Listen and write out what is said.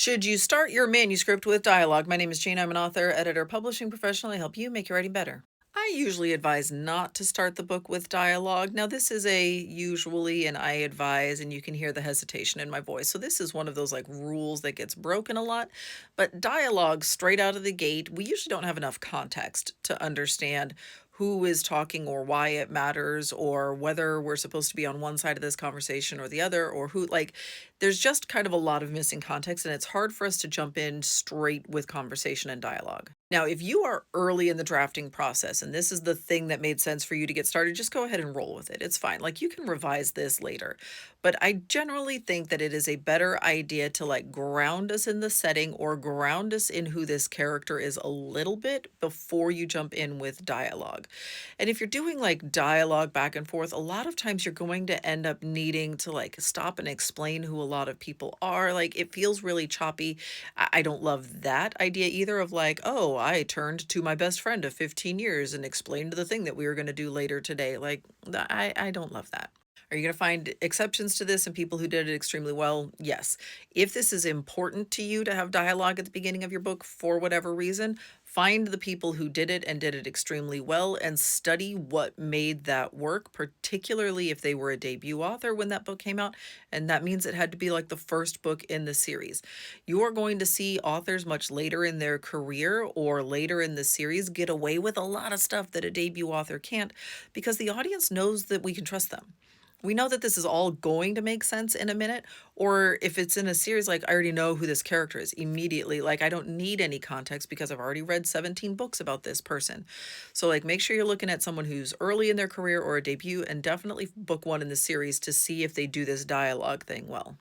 Should you start your manuscript with dialogue? My name is Jane. I'm an author, editor, publishing professional. I help you make your writing better. I usually advise not to start the book with dialogue. Now, this is a usually, and I advise, and you can hear the hesitation in my voice. So, this is one of those like rules that gets broken a lot. But dialogue straight out of the gate, we usually don't have enough context to understand who is talking or why it matters or whether we're supposed to be on one side of this conversation or the other or who like there's just kind of a lot of missing context and it's hard for us to jump in straight with conversation and dialogue. Now, if you are early in the drafting process and this is the thing that made sense for you to get started, just go ahead and roll with it. It's fine. Like you can revise this later. But I generally think that it is a better idea to like ground us in the setting or ground us in who this character is a little bit before you jump in with dialogue. And if you're doing like dialogue back and forth, a lot of times you're going to end up needing to like stop and explain who a lot of people are. Like it feels really choppy. I don't love that idea either of like, oh, I turned to my best friend of 15 years and explained the thing that we were going to do later today. Like, I don't love that. Are you going to find exceptions to this and people who did it extremely well? Yes. If this is important to you to have dialogue at the beginning of your book for whatever reason, find the people who did it and did it extremely well and study what made that work, particularly if they were a debut author when that book came out. And that means it had to be like the first book in the series. You are going to see authors much later in their career or later in the series get away with a lot of stuff that a debut author can't because the audience knows that we can trust them. We know that this is all going to make sense in a minute, or if it's in a series, like I already know who this character is immediately. Like I don't need any context because I've already read 17 books about this person. So like make sure you're looking at someone who's early in their career or a debut and definitely book one in the series to see if they do this dialogue thing well.